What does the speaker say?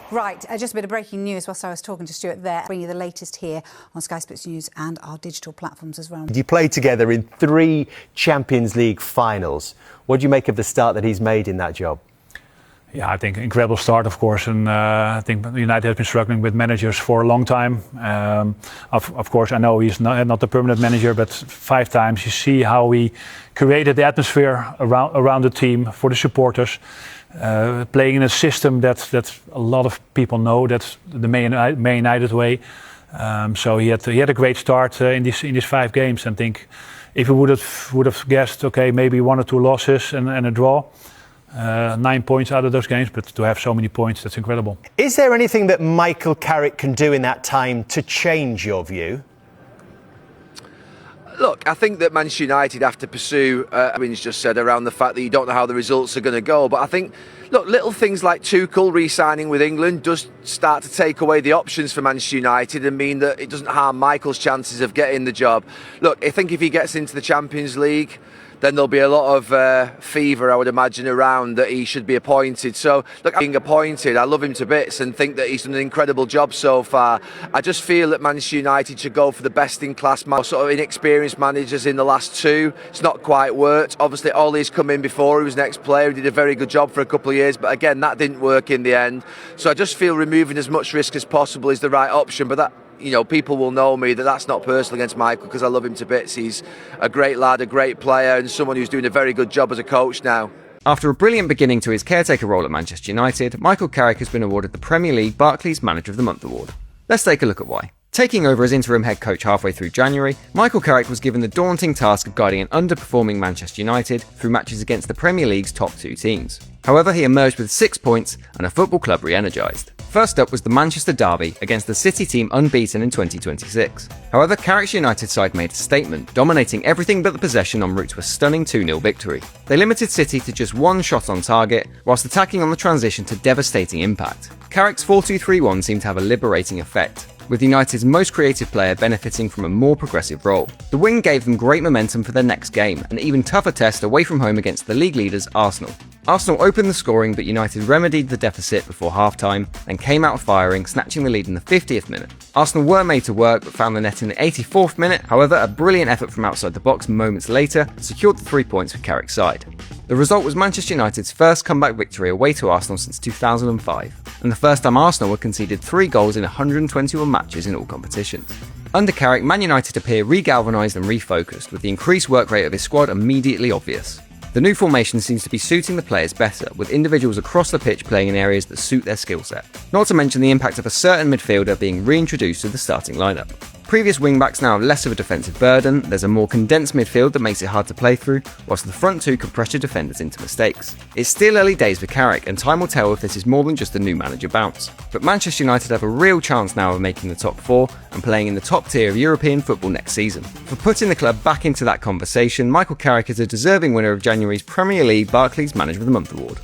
Right, just a bit of breaking news whilst I was talking to Stuart there. Bring you the latest here on Sky Sports News and our digital platforms as well. You played together in 3 Champions League finals. What do you make of the start that he's made in that job? Yeah, I think incredible start, of course, and I think United has been struggling with managers for a long time. Of course, I know he's not the permanent manager, but 5 times you see how he created the atmosphere around the team for the supporters, playing in a system that a lot of people know, that's the Man United way. So he had a great start in these 5 games, and I think if we would have guessed, okay, maybe 1 or 2 losses and a draw. 9 points out of those games, but to have so many points, that's incredible. Is there anything that Michael Carrick can do in that time to change your view? Look, I think that Manchester United have to pursue, Wins just said, around the fact that you don't know how the results are going to go. But I think, look, little things like Tuchel re-signing with England does start to take away the options for Manchester United and mean that it doesn't harm Michael's chances of getting the job. Look, I think if he gets into the Champions League, then there'll be a lot of fever, I would imagine, around that he should be appointed. So, look, being appointed, I love him to bits and think that he's done an incredible job so far. I just feel that Manchester United should go for the best-in-class, sort of inexperienced managers in the last 2. It's not quite worked. Obviously, Ollie's come in before. He was an ex-player. He did a very good job for a couple of years. But again, that didn't work in the end. So I just feel removing as much risk as possible is the right option. But that, you know, people will know me that that's not personal against Michael, because I love him to bits. He's a great lad, a great player, and someone who's doing a very good job as a coach now. After a brilliant beginning to his caretaker role at Manchester United, Michael Carrick has been awarded the Premier League Barclays Manager of the Month award. Let's take a look at why. Taking over as interim head coach halfway through January, Michael Carrick was given the daunting task of guiding an underperforming Manchester United through matches against the Premier League's top 2 teams. However, he emerged with 6 points and a football club re-energised. First up was the Manchester derby against the City team unbeaten in 2026. However, Carrick's United side made a statement, dominating everything but the possession en route to a stunning 2-0 victory. They limited City to just 1 shot on target, whilst attacking on the transition to devastating impact. Carrick's 4-2-3-1 seemed to have a liberating effect, with United's most creative player benefiting from a more progressive role. The wing gave them great momentum for their next game, an even tougher test away from home against the league leaders Arsenal. Arsenal opened the scoring, but United remedied the deficit before half-time and came out firing, snatching the lead in the 50th minute. Arsenal were made to work, but found the net in the 84th minute. However, a brilliant effort from outside the box moments later secured the 3 points for Carrick's side. The result was Manchester United's first comeback victory away to Arsenal since 2005, and the first time Arsenal were conceded 3 goals in 121 matches in all competitions. Under Carrick, Man United appear re-galvanised and refocused, with the increased work rate of his squad immediately obvious. The new formation seems to be suiting the players better, with individuals across the pitch playing in areas that suit their skill set. Not to mention the impact of a certain midfielder being reintroduced to the starting lineup. Previous wingbacks now have less of a defensive burden, there's a more condensed midfield that makes it hard to play through, whilst the front 2 can pressure defenders into mistakes. It's still early days for Carrick, and time will tell if this is more than just a new manager bounce. But Manchester United have a real chance now of making the top 4 and playing in the top tier of European football next season. For putting the club back into that conversation, Michael Carrick is a deserving winner of January's Premier League Barclays Manager of the Month award.